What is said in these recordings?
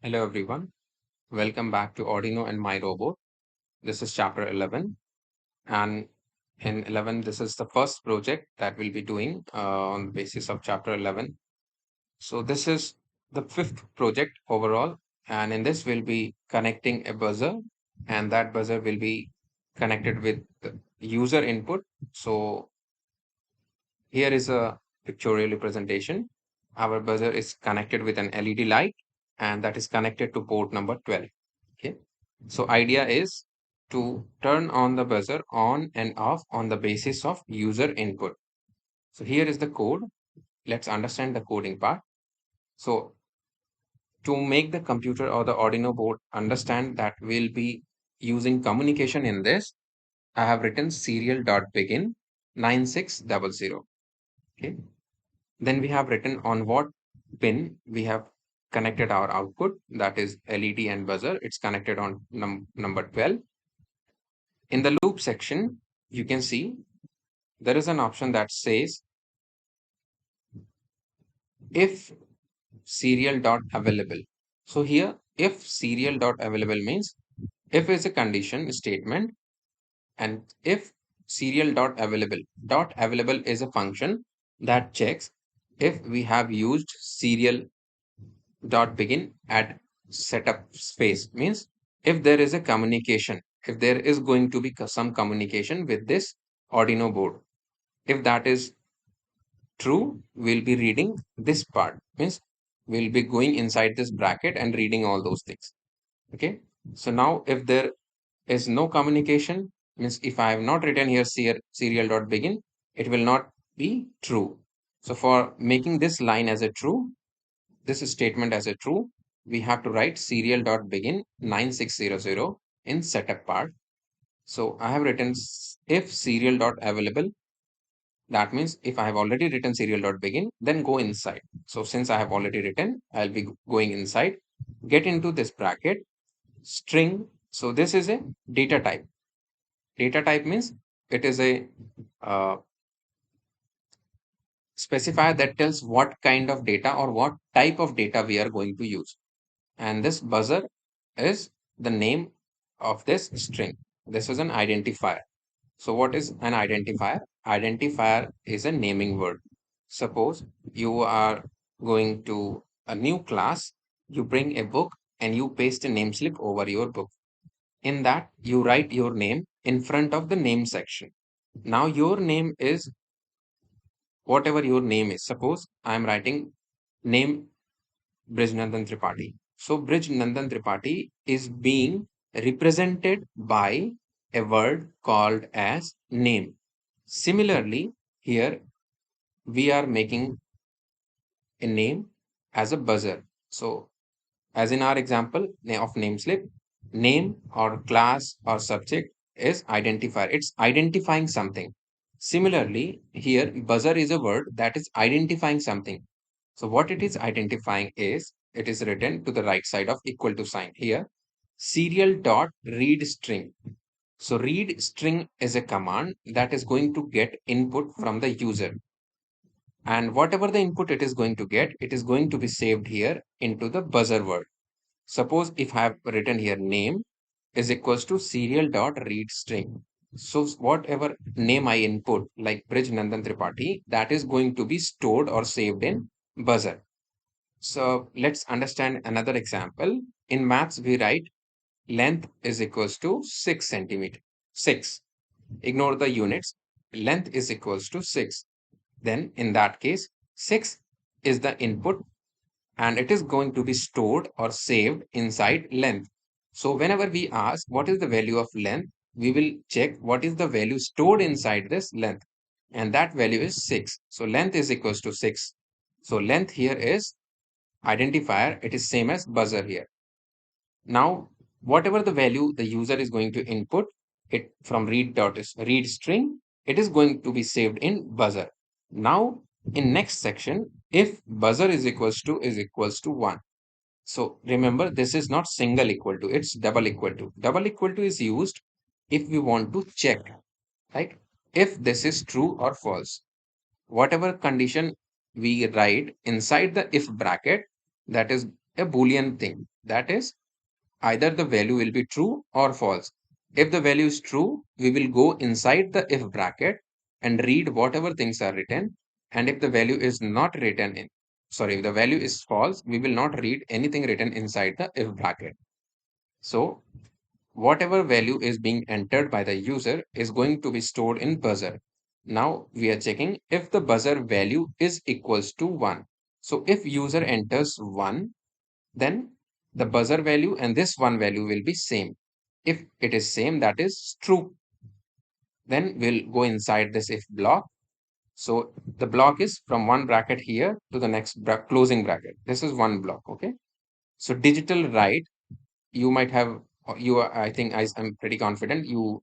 Hello everyone, welcome back to Arduino and My Robot. This is chapter 11, and in 11 this is the first project that we'll be doing on the basis of chapter 11. So this is the fifth project overall, and in this we'll be connecting a buzzer, and that buzzer will be connected with the user input. So here is a pictorial representation. Our buzzer is connected with an LED light, and that is connected to port number 12. Okay. So idea is to turn on the buzzer on and off on the basis of user input. So here is the code. Let's understand the coding part. So to make the computer or the Arduino board understand that we'll be using communication in this, I have written serial.begin 9600. Okay. Then we have written on what pin we have connected our output, that is LED and buzzer. It's connected on number 12. In the loop section, you can see there is an option that says if serial dot available. So here, if serial dot available means if is a condition statement, and if serial dot available is a function that checks if we have used serial dot begin at setup space, means if there is a communication, if there is going to be some communication with this Arduino board. If that is true, we'll be reading this part, means we'll be going inside this bracket and reading all those things. Okay. So now if there is no communication, means if I have not written here serial dot begin, it will not be true. So for making this line as a true, this statement as a true, we have to write serial dot begin 9600 in setup part. So I have written if serial dot available. That means if I have already written serial.begin, then go inside. So since I have already written, I'll be going inside, get into this bracket, string. So this is a data type. Data type means it is a uh, specifier that tells what kind of data or what type of data we are going to use. And this buzzer is the name of this string. This is an identifier. So what is an identifier? Identifier is a naming word. Suppose you are going to a new class, you bring a book and you paste a name slip over your book. In that, you write your name in front of the name section. Now your name is whatever your name is. Suppose I am writing name Brijnandan Tripathi. So Brijnandan Tripathi is being represented by a word called as name. Similarly, here we are making a name as a buzzer. So as in our example of name slip, name or class or subject is identifier. It's identifying something. Similarly, here buzzer is a word that is identifying something. So what it is identifying is, it is written to the right side of equal to sign here, serial dot read string. So read string is a command that is going to get input from the user. And whatever the input it is going to get, it is going to be saved here into the buzzer word. Suppose if I have written here name is equals to serial dot read string. So whatever name I input, like Brij Nandan Tripathi, that is going to be stored or saved in buzzer. So let's understand another example. In maths, we write length is equals to 6 centimeter. 6. Ignore the units. Length is equals to 6. Then in that case, 6 is the input and it is going to be stored or saved inside length. So whenever we ask what is the value of length, we will check what is the value stored inside this length. And that value is 6. So length is equals to 6. So length here is identifier. It is same as buzzer here. Now, whatever the value the user is going to input it from read string, it is going to be saved in buzzer. Now, in next section, if buzzer is equals to 1. So remember, this is not single equal to, it's double equal to. Double equal to is used if we want to check, right? If this is true or false. Whatever condition we write inside the if bracket, that is a Boolean thing. That is, either the value will be true or false. If the value is true, we will go inside the if bracket and read whatever things are written. And if the value is not written in, sorry, if the value is false, we will not read anything written inside the if bracket. So whatever value is being entered by the user is going to be stored in buzzer. Now we are checking if the buzzer value is equals to 1. So if user enters 1, then the buzzer value and this one value will be same. If it is same, that is true. Then we'll go inside this if block. So the block is from one bracket here to the next closing bracket. This is one block. Okay. So digital write, you might have, I think I'm pretty confident you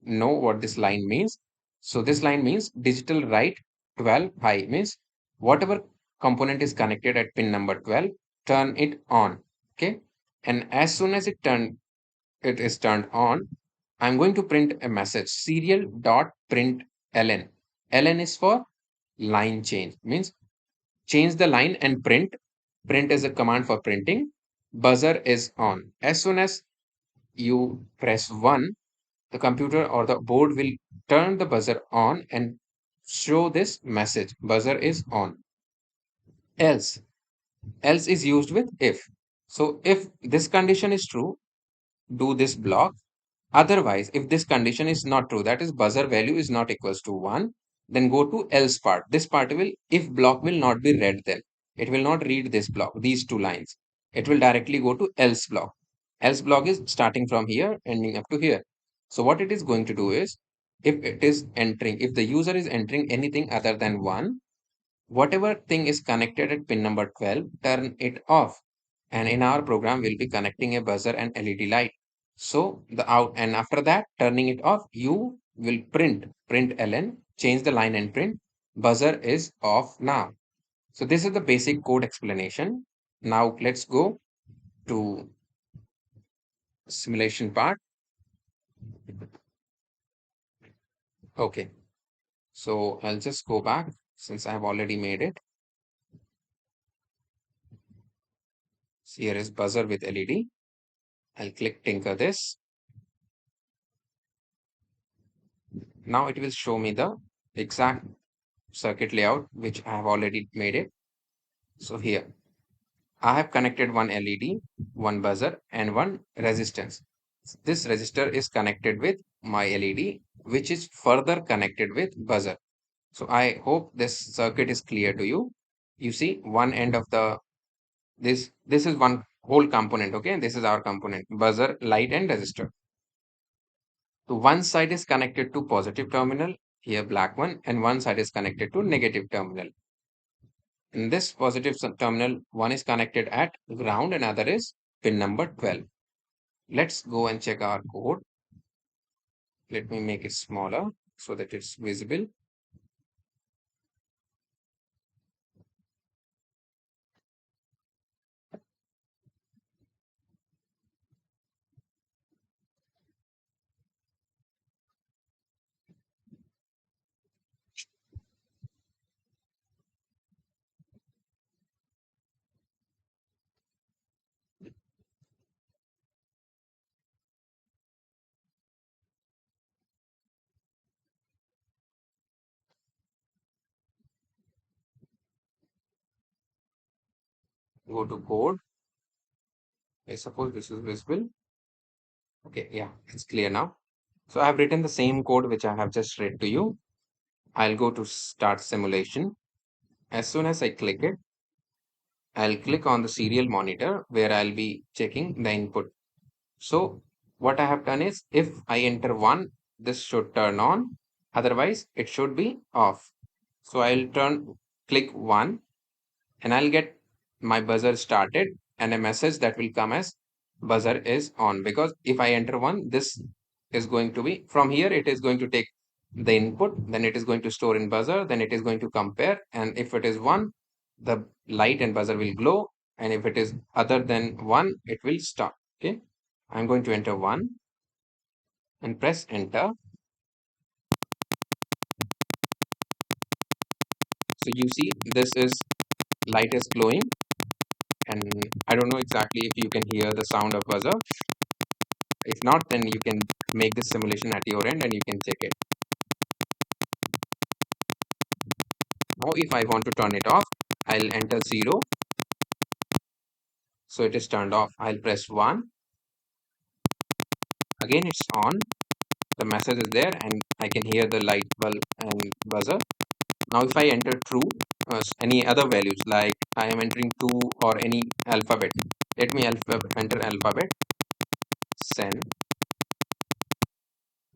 know what this line means. So this line means digital write 12 high means whatever component is connected at pin number 12, turn it on. Okay. And as soon as it is turned on, I'm going to print a message serial dot print ln. Ln is for line change, means change the line and print. Print is a command for printing. Buzzer is on. As soon as you press 1, the computer or the board will turn the buzzer on and show this message buzzer is on. Else else is used with if. So if this condition is true, do this block. Otherwise, if this condition is not true, that is buzzer value is not equals to 1, then go to else part. This part will, if block will not be read, then it will not read this block, these two lines. It will directly go to else block. Else block is starting from here, ending up to here. So what it is going to do is, if the user is entering anything other than 1, whatever thing is connected at pin number 12, turn it off. And in our program, we'll be connecting a buzzer and LED light. So and after that, turning it off, you will print ln, change the line and print, buzzer is off now. So this is the basic code explanation. Now let's go to simulation part. Okay, so I'll just go back since I have already made it. So here is buzzer with LED. I'll click tinker this. Now it will show me the exact circuit layout which I have already made it. So here I have connected one LED, one buzzer and one resistance. This resistor is connected with my LED, which is further connected with buzzer. So I hope this circuit is clear to you. You see one end of this is one whole component. Okay, this is our component, buzzer, light and resistor. So one side is connected to positive terminal, here black one, and one side is connected to negative terminal. In this positive terminal, one is connected at ground and other is pin number 12. Let's go and check our code. Let me make it smaller so that it's visible. Go to code. I suppose this is visible. Okay, yeah, it's clear now. So I've written the same code which I have just read to you. I'll go to start simulation. As soon as I click it, I'll click on the serial monitor where I'll be checking the input. So what I have done is if I enter 1, this should turn on. Otherwise, it should be off. So I'll click 1 and I'll get my buzzer started and a message that will come as buzzer is on, because if I enter 1, this is going to be from here, it is going to take the input, then it is going to store in buzzer, then it is going to compare, and if it is 1, the light and buzzer will glow, and if it is other than 1, it will stop. Okay, I'm going to enter 1 and press enter. So you see this is light is glowing and I don't know exactly if you can hear the sound of buzzer. If not, then you can make this simulation at your end and you can check it. Now, if I want to turn it off, I'll enter 0. So it is turned off. I'll press 1. Again, it's on. The message is there and I can hear the light bulb and buzzer. Now, if I enter true, any other values like I am entering 2 or any alphabet, let me enter alphabet, send.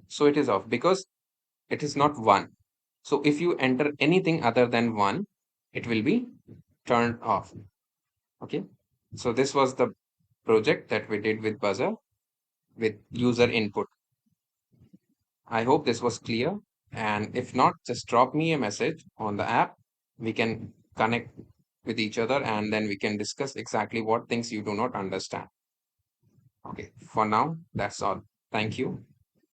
So it is off because it is not 1. So if you enter anything other than 1, it will be turned off. Okay. So this was the project that we did with buzzer with user input. I hope this was clear. And if not, just drop me a message on the app. We can connect with each other and then we can discuss exactly what things you do not understand. Okay. For now, that's all. Thank you.